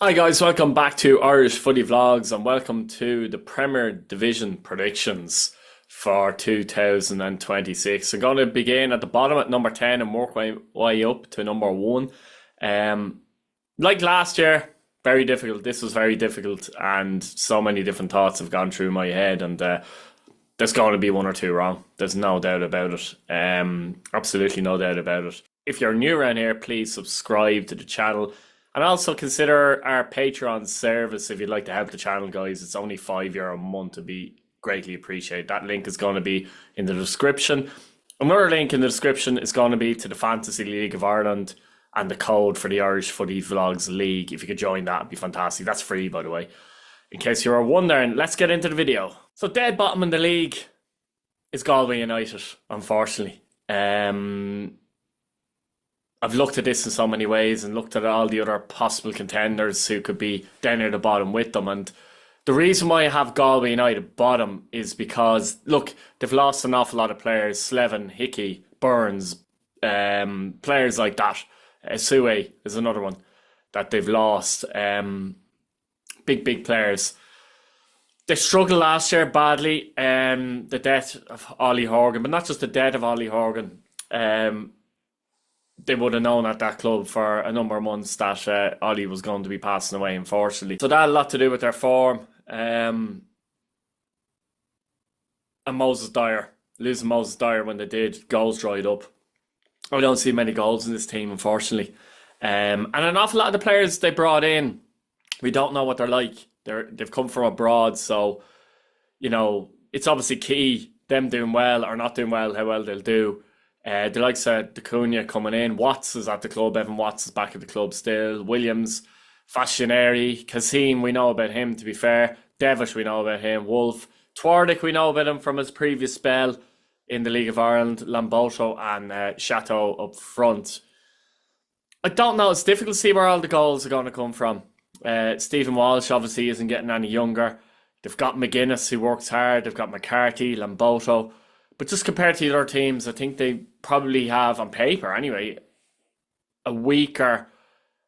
Hi guys, welcome back to Irish Footy Vlogs and welcome to the Premier Division predictions for 2026. I'm going to begin at the bottom at number 10 and work my way up to number 1. Like last year, very difficult. This was very difficult and so many different thoughts have gone through my head and there's going to be one or two wrong. There's no doubt about it. Absolutely no doubt about it. If you're new around here, please subscribe to the channel. And also consider our Patreon service if you'd like to help the channel, guys. It's only €5 a month to be greatly appreciated. That link is going to be in the description. Another link in the description is going to be to the Fantasy League of Ireland and the code for the Irish Footy Vlogs League. If you could join that, it'd be fantastic. That's free, by the way. In case you were wondering, let's get into the video. So dead bottom in the league is Galway United, unfortunately. I've looked at this in so many ways and looked at all the other possible contenders who could be down near the bottom with them. And the reason why I have Galway United bottom is because, look, they've lost an awful lot of players. Slevin, Hickey, Burns, players like that. Sue is another one that they've lost. Big players. They struggled last year badly. The death of Ollie Horgan, but not just the death of Ollie Horgan. They would have known at that club for a number of months that Ollie was going to be passing away, unfortunately. So that had a lot to do with their form. And Moses Dyer. Losing Moses Dyer when they did, goals dried up. I don't see many goals in this team, unfortunately. And an awful lot of the players they brought in, we don't know what they're like. They've come from abroad, so, you know, it's obviously key, them doing well or not doing well, how well they'll do. The likes of D'Acunha coming in. Watts is at the club. Evan Watts is back at the club still. Williams, Fascineri, Kazim, we know about him, to be fair. Devish, we know about him. Wolf. Twardick, we know about him from his previous spell in the League of Ireland. Lamboto and Chateau up front. I don't know. It's difficult to see where all the goals are going to come from. Stephen Walsh obviously isn't getting any younger. They've got McGuinness, who works hard. They've got McCarthy, Lamboto. But just compared to the other teams, I think they probably have, on paper anyway, a weaker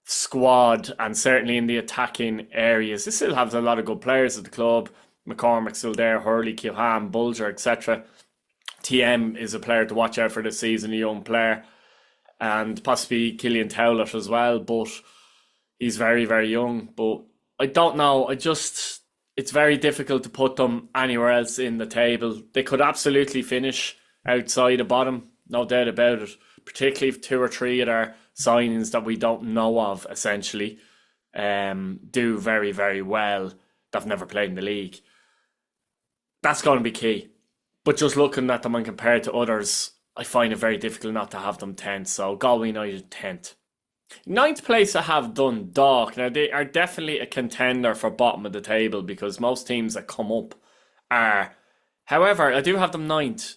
squad, and certainly in the attacking areas. They still have a lot of good players at the club. McCormick's still there, Hurley, Kilham, Bulger, etc. TM is a player to watch out for this season, a young player. And possibly Killian Towlett as well, but he's very, very young. But I don't know, it's very difficult to put them anywhere else in the table. They could absolutely finish outside the bottom, no doubt about it. Particularly if 2 or 3 of their signings that we don't know of, essentially, do very, very well. They've never played in the league. That's going to be key. But just looking at them and compared to others, I find it very difficult not to have them 10th. So Galway United 10th. 9th place I have Dundalk. Now they are definitely a contender for bottom of the table because most teams that come up are. However, I do have them 9th.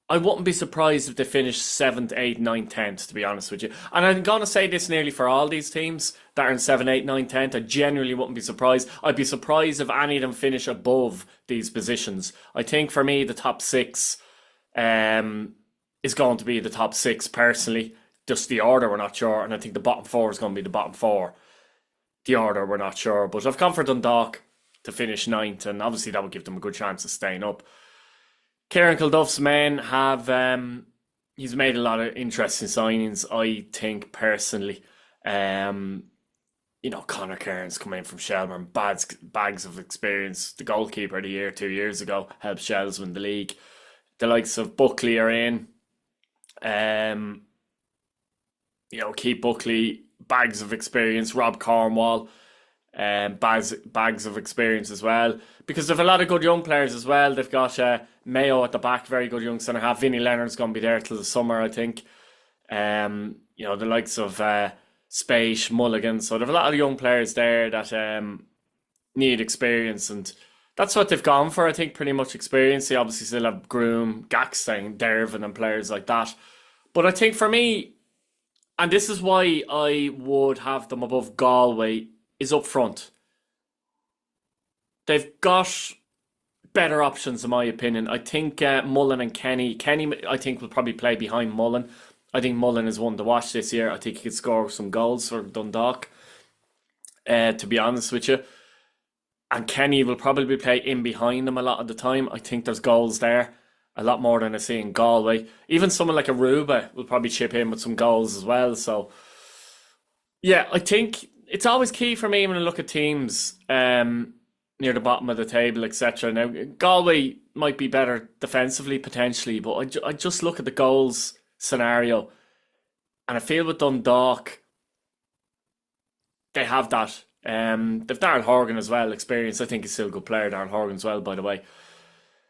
I wouldn't be surprised if they finish 7th, 8th, 9th, 10th, to be honest with you. And I'm going to say this nearly for all these teams that are in 7th, 8th, 9th, 10th. I genuinely wouldn't be surprised. I'd be surprised if any of them finish above these positions. I think for me the top 6 is going to be the top 6 personally. Just the order, we're not sure. And I think the bottom 4 is going to be the bottom 4. The order, we're not sure. But I've gone for Dundalk to finish 9th. And obviously that would give them a good chance of staying up. Kieran Kilduff's men have... he's made a lot of interesting signings, I think, personally. You know, Conor Cairns coming in from Shelbourne. Bags of experience. The goalkeeper of the year 2 years ago. Helped Shells win the league. The likes of Buckley are in. You know, Keith Buckley, bags of experience. Rob Cornwall, bags of experience as well. Because they've a lot of good young players as well. They've got Mayo at the back, very good young centre half. Vinnie Leonard's going to be there till the summer, I think. You know, the likes of Space, Mulligan. So they've a lot of young players there that need experience. And that's what they've gone for, I think, pretty much experience. They obviously still have Groom, Gaxstein, Dervin and players like that. But I think for me, and this is why I would have them above Galway, is up front. They've got better options, in my opinion. I think Mullen and Kenny, I think, will probably play behind Mullen. I think Mullen is one to watch this year. I think he could score some goals for Dundalk. to be honest with you. And Kenny will probably play in behind them a lot of the time. I think there's goals there, a lot more than I see in Galway. Even someone like Aruba will probably chip in with some goals as well. So, yeah, I think it's always key for me when I look at teams near the bottom of the table, etc. Now, Galway might be better defensively, potentially, but I just look at the goals scenario, and I feel with Dundalk, they have that. They've Darren Horgan as well, experience. I think he's still a good player, Darren Horgan as well, by the way.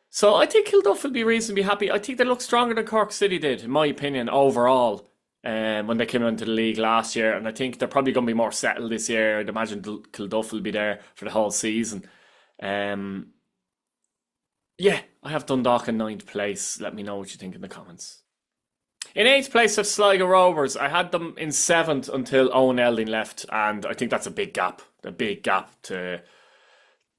So I think Kilduff will be reasonably happy. I think they look stronger than Cork City did, in my opinion, overall, when they came into the league last year. And I think they're probably going to be more settled this year. I'd imagine Kilduff will be there for the whole season. Yeah, I have Dundalk in 9th place. Let me know what you think in the comments. In 8th place, I've Sligo Rovers. I had them in 7th until Owen Elding left, and I think that's a big gap to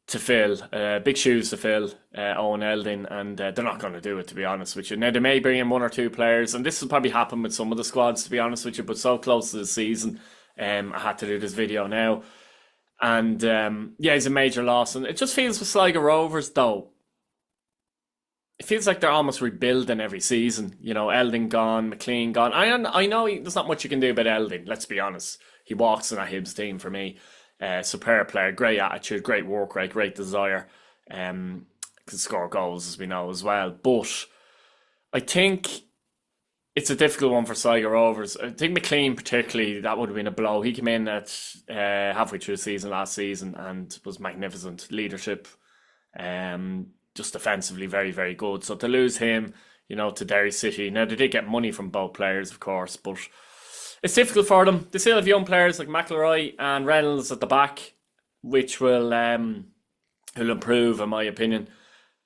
fill. Big shoes to fill, Owen Elding, and they're not going to do it, to be honest with you. Now, they may bring in 1 or 2 players, and this will probably happen with some of the squads, to be honest with you, but so close to the season, I had to do this video now. And yeah, it's a major loss, and it just feels with Sligo Rovers, though, it feels like they're almost rebuilding every season. You know, Elding gone, McLean gone. I know there's not much you can do about Elding, let's be honest. He walks in that Hibs team for me. Superb player, great attitude, great work rate, great desire. Can score goals, as we know, as well. But I think it's a difficult one for Sligo Rovers. I think McLean particularly, that would have been a blow. He came in at halfway through the season last season and was magnificent. Leadership, just defensively very, very good. So to lose him, you know, to Derry City. Now, they did get money from both players, of course, but it's difficult for them. They still have young players like McIlroy and Reynolds at the back, which will improve, in my opinion.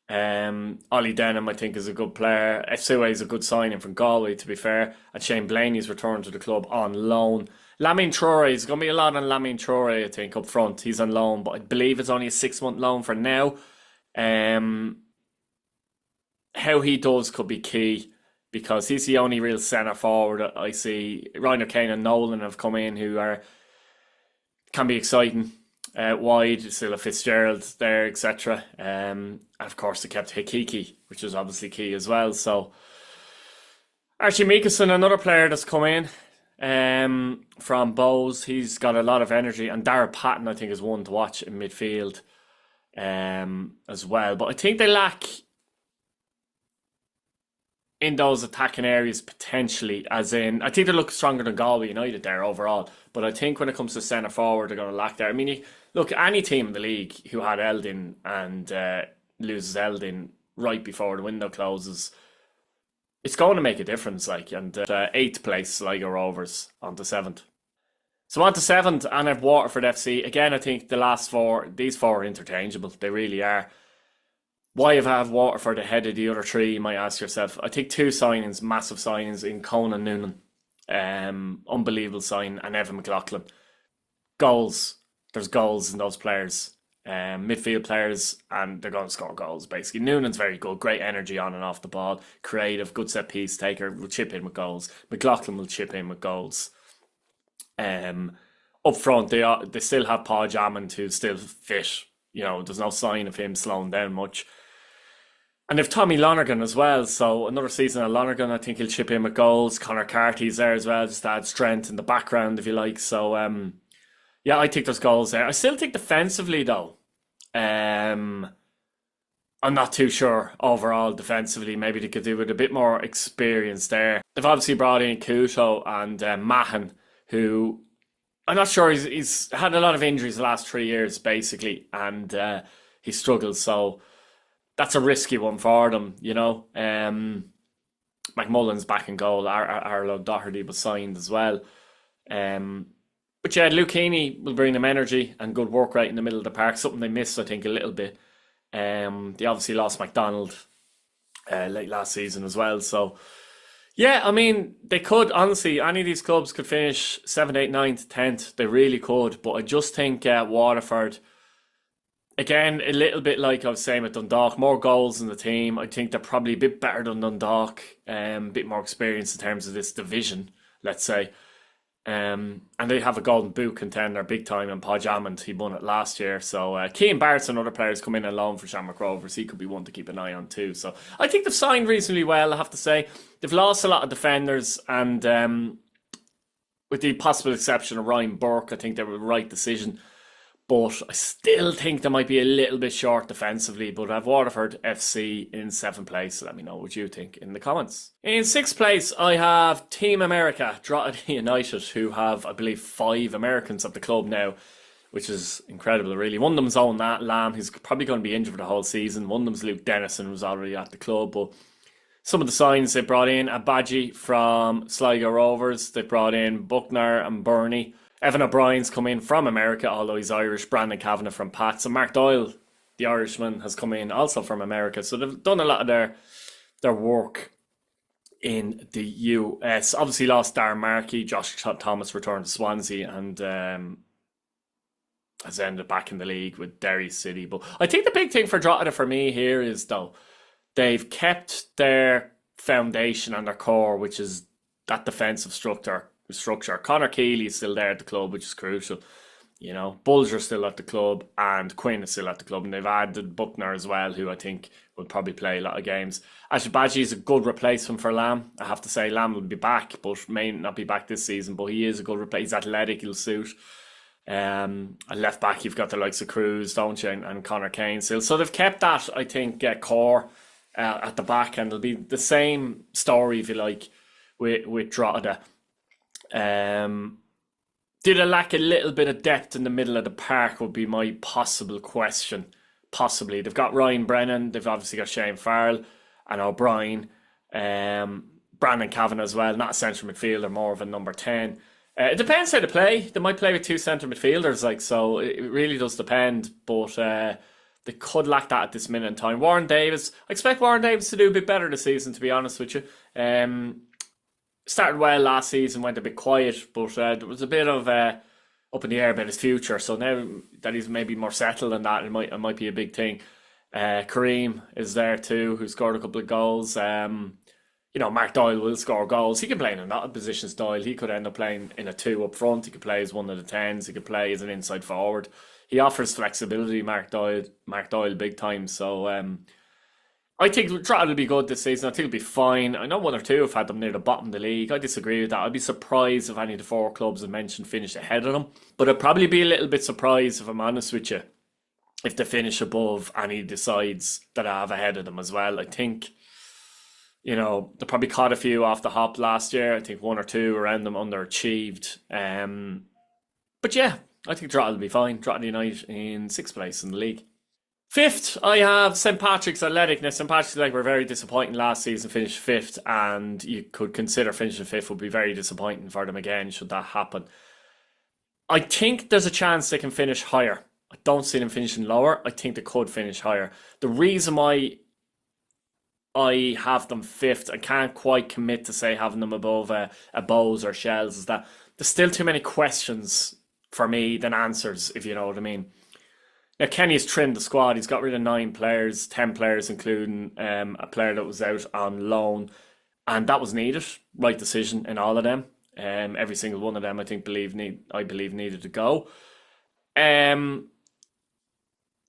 Ollie Denham, I think, is a good player. Efsiwe is a good signing from Galway, to be fair. And Shane Blaney's returned to the club on loan. Lamine Traore, there's going to be a lot on Lamine Traore, I think, up front. He's on loan, but I believe it's only a 6-month loan for now. How he does could be key, because he's the only real centre forward that I see. Ryan O'Kane and Nolan have come in who can be exciting. Wide, still a Fitzgerald there, etc. And of course they kept Hikiki, which is obviously key as well. So Archie Meekison, another player that's come in from Bows. He's got a lot of energy, and Dara Patton, I think, is one to watch in midfield as well. But I think they lack in those attacking areas potentially, as in, I think they look stronger than Galway United there overall, but I think when it comes to centre forward, they're going to lack there. I mean, look, any team in the league who had Eldin and loses Eldin right before the window closes, it's going to make a difference. And 8th place, Sligo Rovers, on to 7th. So on to 7th, and I have Waterford FC. Again, I think these four are interchangeable. They really are. Why have I have Waterford ahead of the other 3, you might ask yourself. I think 2 signings, massive signings in Conan Noonan. Unbelievable sign, and Evan McLaughlin. Goals. There's goals in those players. Midfield players, and they're going to score goals, basically. Noonan's very good, great energy on and off the ball, creative, good set piece taker, will chip in with goals. McLaughlin will chip in with goals. Up front, they still have Paul Jammond, who's still fit. You know, there's no sign of him slowing down much. And they've Tommy Lonergan as well, so another season of Lonergan, I think he'll chip in with goals. Connor Carty's there as well, just to add strength in the background, if you like. So, yeah, I think there's goals there. I still think defensively, though, I'm not too sure overall defensively. Maybe they could do with a bit more experience there. They've obviously brought in Couto and Mahan, who I'm not sure, he's had a lot of injuries the last 3 years, basically, and he struggles, so that's a risky one for them, you know. McMullen's back in goal. Arlo Doherty was signed as well. But yeah, Luke Heaney will bring them energy and good work rate in the middle of the park, something they missed, I think, a little bit. They obviously lost McDonald late last season as well, so yeah, I mean, they could, honestly, any of these clubs could finish 7th, 8th, 9th, 10th. They really could. But I just think Waterford, again, a little bit like I was saying with Dundalk, more goals in the team. I think they're probably a bit better than Dundalk, a bit more experience in terms of this division, let's say. And they have a golden boot contender big time in Podge Hammond. He won it last year. So Keane Barrett's and other players come in on loan for Shamrock Rovers. He could be one to keep an eye on too. So I think they've signed reasonably well, I have to say. They've lost a lot of defenders, and with the possible exception of Ryan Burke, I think they were the right decision. But I still think they might be a little bit short defensively. But I have Waterford FC in 7th place. So let me know what you think in the comments. In 6th place, I have Team America, Drogheda United, who have, I believe, 5 Americans at the club now, which is incredible, really. One of them's own that Lamb, who's probably going to be injured for the whole season. One of them's Luke Dennison, who's already at the club. But some of the signs they brought in, Abaji from Sligo Rovers. They brought in Buckner and Burney. Evan O'Brien's come in from America, although he's Irish. Brandon Kavanagh from Pats. And Mark Doyle, the Irishman, has come in also from America. So they've done a lot of their work in the US. Obviously lost Darren Markey. Josh Thomas returned to Swansea and has ended back in the league with Derry City. But I think the big thing for Drogheda for me here is, though, they've kept their foundation and their core, which is that defensive structure. Connor Keeley is still there at the club, which is crucial. You know, Bulger's still at the club and Quinn is still at the club, and they've added Buckner as well, who I think will probably play a lot of games. Ashbaji is a good replacement for Lamb. I have to say Lamb will be back, but may not be back this season, but he is a good replacement. He's athletic, he'll suit. At left back, you've got the likes of Cruz, don't you, and Connor Kane still. So they've kept that, I think, core at the back, and it'll be the same story, if you like, with Drogheda. Did it lack a little bit of depth in the middle of the park would be my possible question. Possibly. They've got Ryan Brennan, they've obviously got Shane Farrell and O'Brien, Brandon Kavanagh as well, not a central midfielder, more of a number 10. It depends how they play. They might play with 2 centre midfielders, so it really does depend, but they could lack that at this minute in time. Warren Davis, I expect Warren Davis to do a bit better this season, to be honest with you. Started well last season, went a bit quiet, but there was a bit of up in the air about his future. So now that he's maybe more settled and that, it might be a big thing. Kareem is there too, who scored a couple of goals. Mark Doyle will score goals. He can play in a lot of positions, Doyle. He could end up playing in a 2 up front. He could play as one of the 10s. He could play as an inside forward. He offers flexibility, Mark Doyle big time. So I think Drogheda will be good this season. I think it'll be fine. I know 1 or 2 have had them near the bottom of the league. I disagree with that. I'd be surprised if any of the 4 clubs I mentioned finished ahead of them. But I'd probably be a little bit surprised, if I'm honest with you, if they finish above any decides that I have ahead of them as well. I think, they probably caught a few off the hop last year. I think 1 or 2 around them underachieved. But yeah, I think Drogheda will be fine. Drogheda United in 6th place in the league. 5th, I have St. Patrick's Athletic. Now, St. Patrick's Athletic were very disappointing last season, finished 5th, and you could consider finishing 5th would be very disappointing for them again, should that happen. I think there's a chance they can finish higher. I don't see them finishing lower. I think they could finish higher. The reason why I have them 5th, I can't quite commit to say having them above a Bows or Shells, is that there's still too many questions for me than answers, if you know what I mean. Now, Kenny's trimmed the squad. He's got rid of 9 players, 10 players, including a player that was out on loan. And that was needed. Right decision in all of them. Every single one of them, I believe needed to go. And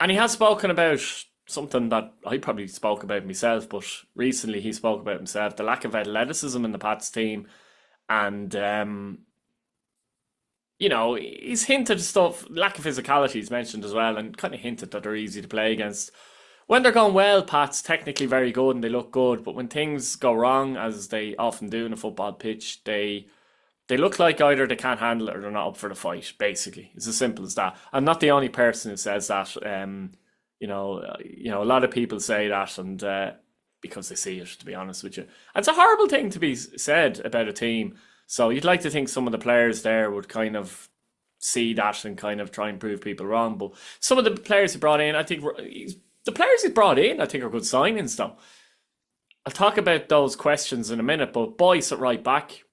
he has spoken about something that I probably spoke about myself, but recently he spoke about himself, the lack of athleticism in the Pats team. And he's hinted stuff, lack of physicality he's mentioned as well, and kind of hinted that they're easy to play against. When they're going well, Pat's technically very good and they look good, but when things go wrong, as they often do in a football pitch, they look like either they can't handle it or they're not up for the fight, basically. It's as simple as that. I'm not the only person who says that. A lot of people say that, and because they see it, to be honest with you. And it's a horrible thing to be said about a team. So you'd like to think some of the players there would kind of see that and kind of try and prove people wrong. But some of the players he brought in, I think are good signings though. I'll talk about those questions in a minute, but Boyce at right back,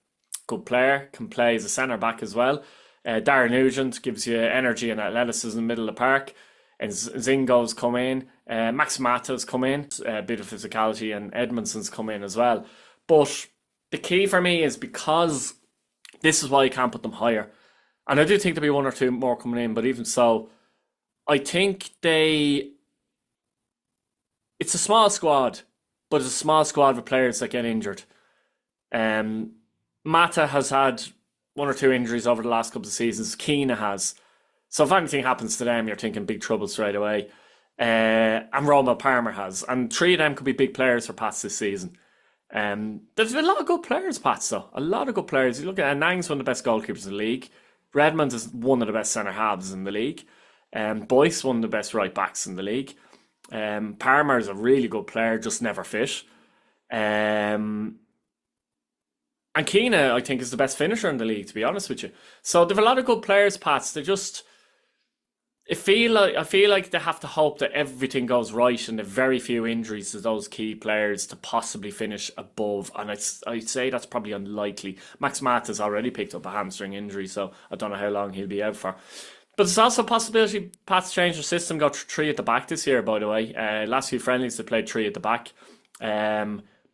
good player, can play as a centre back as well. Darren Nugent gives you energy and athleticism in the middle of the park. And Zingo's come in. Max Mata's come in. A bit of physicality, and Edmondson's come in as well. But the key for me is because This is why you can't put them higher. And I do think there'll be one or two more coming in, but even so, I think it's a small squad, but it's a small squad with players that get injured. Mata has had one or two injuries over the last couple of seasons. Keane has. So if anything happens to them, you're thinking big trouble straight away. And Roma Palmer has. And three of them could be big players for Pats this season. There's been a lot of good players, Pats, though. A lot of good players. You look at Nang's one of the best goalkeepers in the league. Redmond is one of the best centre halves in the league. Boyce, one of the best right backs in the league. Palmer is a really good player, just never fit. And Keane, I think, is the best finisher in the league, to be honest with you. So they've a lot of good players, Pats. I feel like they have to hope that everything goes right and there are very few injuries to those key players to possibly finish above. And I'd say that's probably unlikely. Max Mata's already picked up a hamstring injury, so I don't know how long he'll be out for. But there's also a possibility Pats change their system, go three at the back this year, by the way. Last few friendlies, they played three at the back.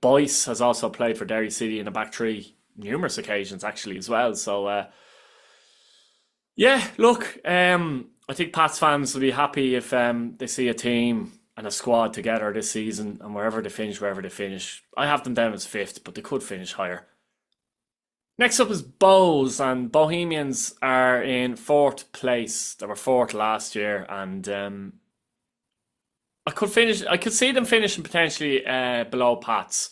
Boyce has also played for Derry City in the back three numerous occasions, actually, as well. So, yeah, look, I think Pats fans will be happy if they see a team and a squad together this season, and wherever they finish. I have them down as fifth, but they could finish higher. Next up is Bows, and Bohemians are in fourth place. They were fourth last year, and I could see them finishing potentially below Pats.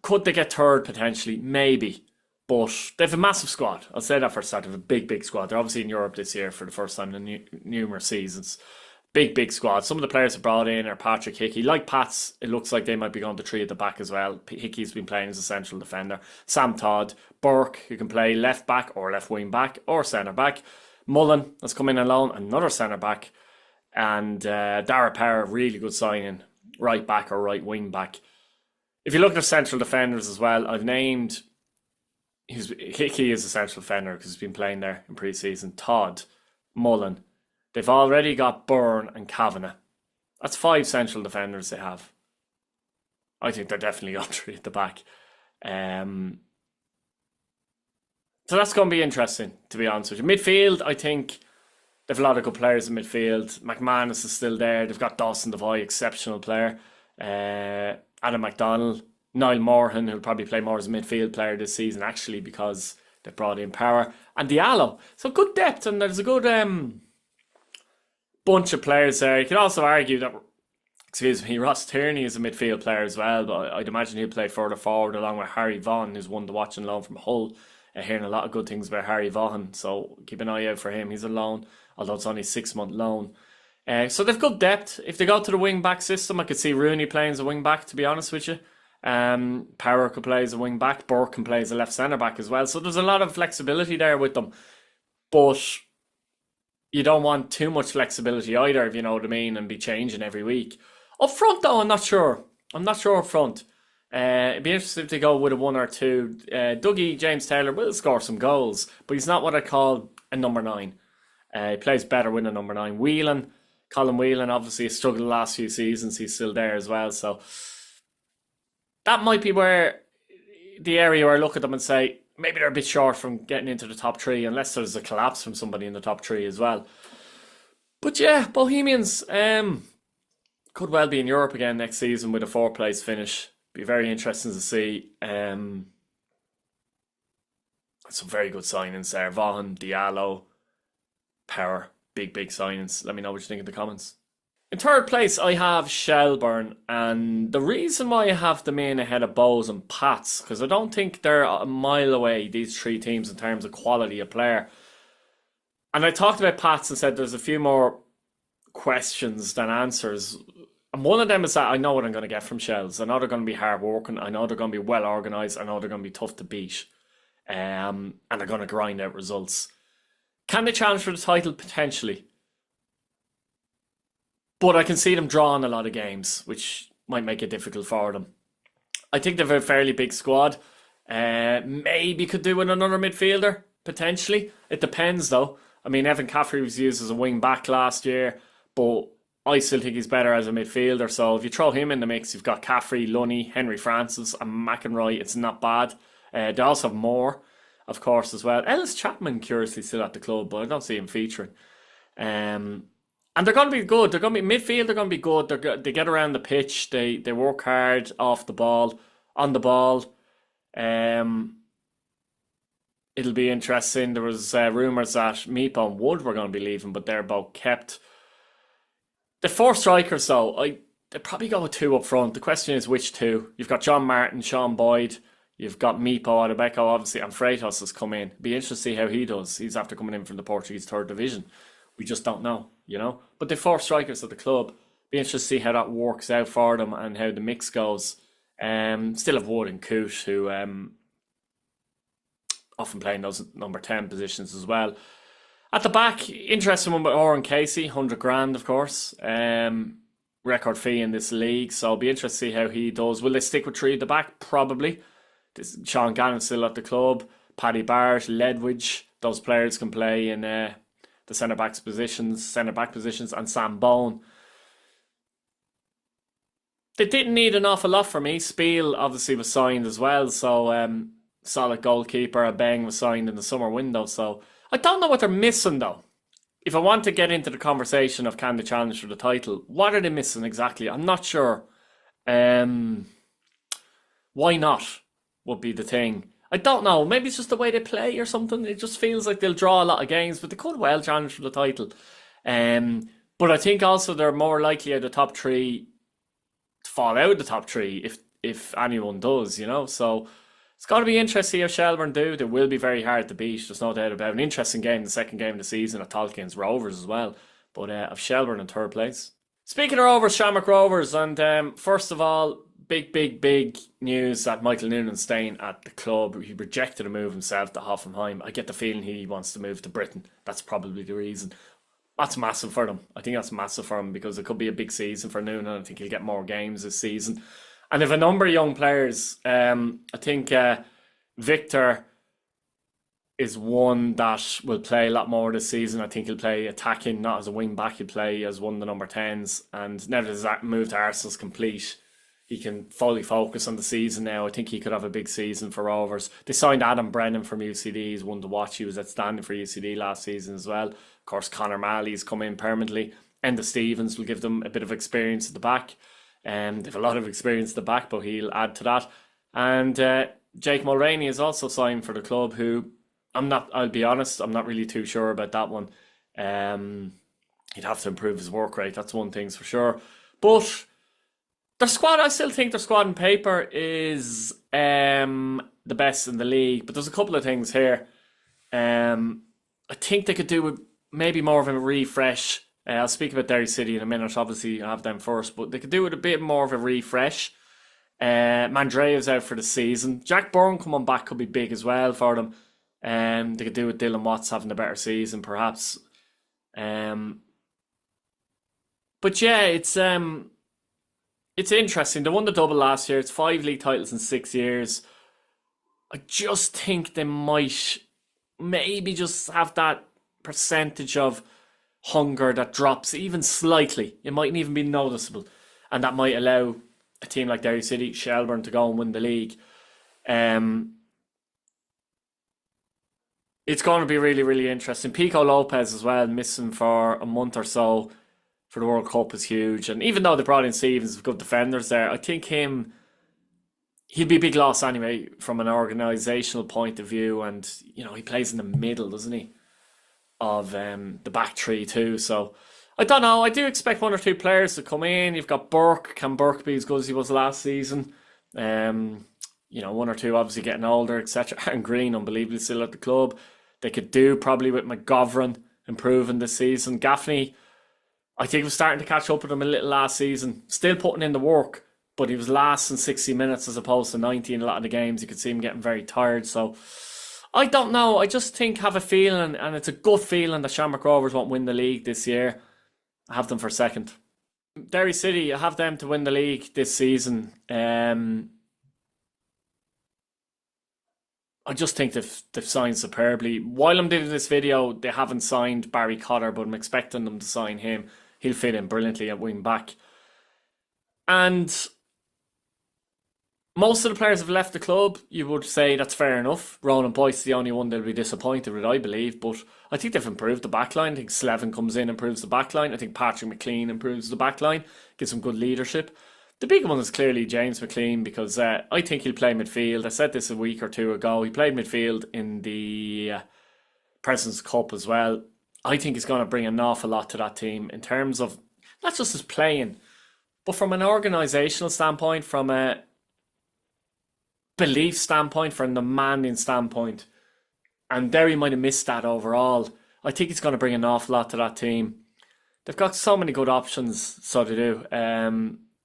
Could they get third potentially? Maybe. But they have a massive squad. I'll say that for a start. They have a big squad. They're obviously in Europe this year for the first time in numerous seasons. Big squad. Some of the players they brought in are Patrick Hickey. Like Pats, it looks like they might be going to three at the back as well. Hickey's been playing as a central defender. Sam Todd. Burke, who can play left back or left wing back or centre back. Mullen has come in alone, another centre back. And Dara Power, really good signing. Right back or right wing back. If you look at the central defenders as well, I've named... Hickey is a central defender because he's been playing there in pre-season. Todd, Mullen. They've already got Byrne and Kavanagh. That's 5 central defenders they have. I think they're definitely on three at the back. So that's going to be interesting, to be honest with you. Midfield, I think they've a lot of good players in midfield. McManus is still there. They've got Dawson Devoy, exceptional player. Adam McDonald. Niall Morhan, who'll probably play more as a midfield player this season, actually, because they've brought in Power. And Diallo. So good depth, and there's a good bunch of players there. You could also argue that, Ross Tierney is a midfield player as well, but I'd imagine he'll play further forward along with Harry Vaughan, who's won the watch and loan from Hull. Hearing a lot of good things about Harry Vaughan, so keep an eye out for him. He's a loan, although it's only a 6-month loan. So they've good depth. If they go to the wing-back system, I could see Rooney playing as a wing-back, to be honest with you. Power could play as a wing back. Burke can play as a left centre back as well. So there's a lot of flexibility there with them. But you don't want too much flexibility either, if you know what I mean, and be changing every week. Up front, though, I'm not sure. I'm not sure up front. It'd be interesting to go with a 1 or 2. Dougie James Taylor will score some goals, but he's not what I call a number 9. He plays better with a number 9. Colin Whelan obviously has struggled the last few seasons. He's still there as well, so that might be where the area where I look at them and say maybe they're a bit short from getting into the top 3, unless there's a collapse from somebody in the top 3 as well. But yeah, Bohemians could well be in Europe again next season with a 4th place finish. Be very interesting to see. Some very good signings there. Vaughan, Diallo, Power, big signings. Let me know what you think in the comments. In 3rd place, I have Shelbourne, and the reason why I have them in ahead of Bows and Pats, because I don't think they're a mile away, these 3 teams, in terms of quality of player. And I talked about Pats and said there's a few more questions than answers. And one of them is that I know what I'm going to get from Shells. I know they're going to be hard working. I know they're going to be well organised. I know they're going to be tough to beat. And they're going to grind out results. Can they challenge for the title? Potentially. But I can see them drawing a lot of games, which might make it difficult for them. I think they've a fairly big squad. Maybe could do with another midfielder, potentially. It depends, though. I mean, Evan Caffrey was used as a wing back last year, but I still think he's better as a midfielder. So if you throw him in the mix, you've got Caffrey, Lunny, Henry Francis, and McEnroy. It's not bad. They also have Moore, of course, as well. Ellis Chapman, curiously, still at the club, but I don't see him featuring. And they're going to be good. They're going to be midfield. They're going to be good. They get around the pitch. They work hard off the ball, on the ball. It'll be interesting. There was rumours that Meepo and Wood were going to be leaving, but they're both kept. The four strikers, though, they probably go with two up front. The question is which two. You've got John Martin, Sean Boyd. You've got Meepo Adebeko, obviously, and Freitas has come in. Be interesting to see how he does. He's after coming in from the Portuguese third division. We just don't know, you know. But the four strikers of the club, be interested to see how that works out for them and how the mix goes. Still have Wood and Coote, who often playing those number 10 positions as well. At the back, interesting one with Oren Casey, 100 grand, of course. Record fee in this league, so it'll be interesting to see how he does. Will they stick with three at the back? Probably. Sean Gannon's still at the club. Paddy Barrett, Ledwidge, those players can play in the centre back positions, and Sam Bone. They didn't need an awful lot for me. Spiel obviously was signed as well, so solid goalkeeper. Abeng was signed in the summer window, so I don't know what they're missing though. If I want to get into the conversation of can they challenge for the title, what are they missing exactly? I'm not sure. Why not would be the thing. I don't know. Maybe it's just the way they play or something. It just feels like they'll draw a lot of games, but they could well challenge for the title. But I think also they're more likely out of the top three to fall out of the top three if anyone does, you know. So it's got to be interesting how Shelbourne do. They will be very hard to beat. There's no doubt about it. An interesting game, the second game of the season at Tolkien's Rovers as well. But of Shelbourne in third place. Speaking of Rovers, Shamrock Rovers, and first of all, big news that Michael Noonan's staying at the club. He rejected a move himself to Hoffenheim. I get the feeling he wants to move to Britain. That's probably the reason. That's massive for them. I think that's massive for him because it could be a big season for Noonan. I think he'll get more games this season. And if a number of young players, I think Victor is one that will play a lot more this season. I think he'll play attacking, not as a wing back. He'll play as one of the number 10s. And now that that move to Arsenal's complete, he can fully focus on the season now. I think he could have a big season for Rovers. They signed Adam Brennan from UCD. He's one to watch. He was outstanding for UCD last season as well. Of course, Conor Malley's come in permanently. Enda Stevens will give them a bit of experience at the back. They have a lot of experience at the back, but he'll add to that. And Jake Mulroney is also signed for the club, who I'll be honest, I'm not really too sure about that one. He'd have to improve his work rate. That's one thing's for sure. But their squad, I still think their squad on paper is the best in the league. But there's a couple of things here. I think they could do with maybe more of a refresh. I'll speak about Derry City in a minute. Obviously, I'll have them first. But they could do with a bit more of a refresh. Mandrea's out for the season. Jack Byrne coming back could be big as well for them. They could do with Dylan Watts having a better season, perhaps. But yeah, it's interesting. They won the double last year. It's 5 league titles in 6 years. I just think they might maybe just have that percentage of hunger that drops even slightly. It mightn't even be noticeable. And that might allow a team like Derry City, Shelbourne to go and win the league. It's going to be really, really interesting. Pico Lopez as well, missing for a month or so for the World Cup is huge. And even though they brought in Stevens, good defenders there, I think he'll be a big loss anyway from an organisational point of view. And, you know, he plays in the middle, doesn't he, of the back three too. So I don't know. I do expect 1 or 2 players to come in. You've got Burke. Can Burke be as good as he was last season? You know, 1 or 2 obviously getting older, etc. And Green, unbelievably, still at the club. They could do probably with McGovern improving this season. Gaffney, I think, was starting to catch up with him a little last season. Still putting in the work, but he was last in 60 minutes as opposed to 90 in a lot of the games. You could see him getting very tired. So I don't know. I just think, have a feeling, and it's a good feeling that Shamrock Rovers won't win the league this year. I have them for second. Derry City, I have them to win the league this season. I just think they've signed superbly. While I'm doing this video, they haven't signed Barry Cotter, but I'm expecting them to sign him. He'll fit in brilliantly at wing back. And Most of the players have left the club. You would say that's fair enough. Ronan Boyce is the only one they'll be disappointed with, I believe. But I think they've improved the backline. I think Slevin comes in, improves the backline. I think Patrick McLean improves the backline, gives some good leadership. The big one is clearly James McLean because I think he'll play midfield. I said this a week or two ago. He played midfield in the President's Cup as well. I think he's going to bring an awful lot to that team in terms of not just his playing, but from an organisational standpoint, from a belief standpoint, from a demanding standpoint. And Derry might have missed that overall. I think he's going to bring an awful lot to that team. They've got so many good options, so they do.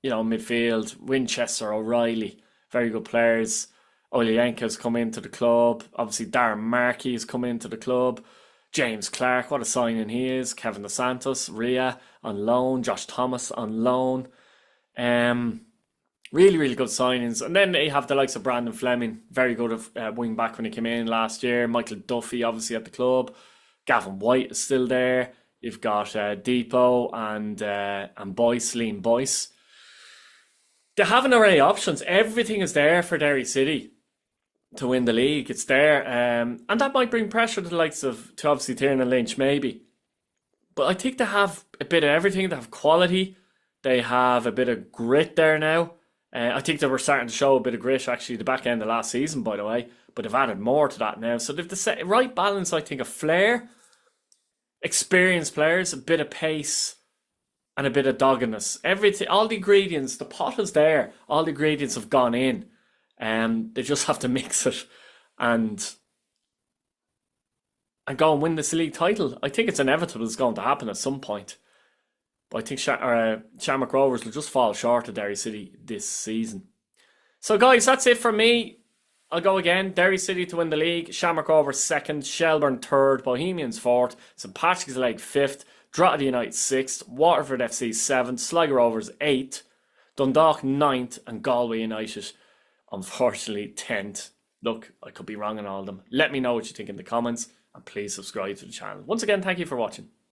Midfield, Winchester, O'Reilly, very good players. Olyenka's come into the club. Obviously, Darren Markey has come into the club. James Clark, what a signing he is. Kevin Dos Santos, Ria on loan. Josh Thomas on loan. Really, really good signings. And then they have the likes of Brandon Fleming, very good wing back when he came in last year. Michael Duffy, obviously, at the club. Gavin White is still there. You've got Depot and Boyce, Liam Boyce. They have an array of options. Everything is there for Derry City to win the league. It's there. And that might bring pressure to the likes of, to obviously Tiernan Lynch, maybe. But I think they have a bit of everything. They have quality. They have a bit of grit there now. I think they were starting to show a bit of grit actually the back end of last season, by the way. But they've added more to that now. So they've the right balance, I think, of flair, experienced players, a bit of pace, and a bit of doggedness. Everything, all the ingredients, the pot is there. All the ingredients have gone in. They just have to mix it and go and win this league title. I think it's inevitable it's going to happen at some point. But I think Shamrock Rovers will just fall short of Derry City this season. So guys, that's it for me. I'll go again. Derry City to win the league. Shamrock Rovers second. Shelbourne third. Bohemians fourth. St Patrick's League fifth. Drogheda United 6th, Waterford FC 7th, Sligo Rovers 8th, Dundalk 9th, and Galway United, unfortunately, 10th. Look, I could be wrong on all of them. Let me know what you think in the comments, and please subscribe to the channel. Once again, thank you for watching.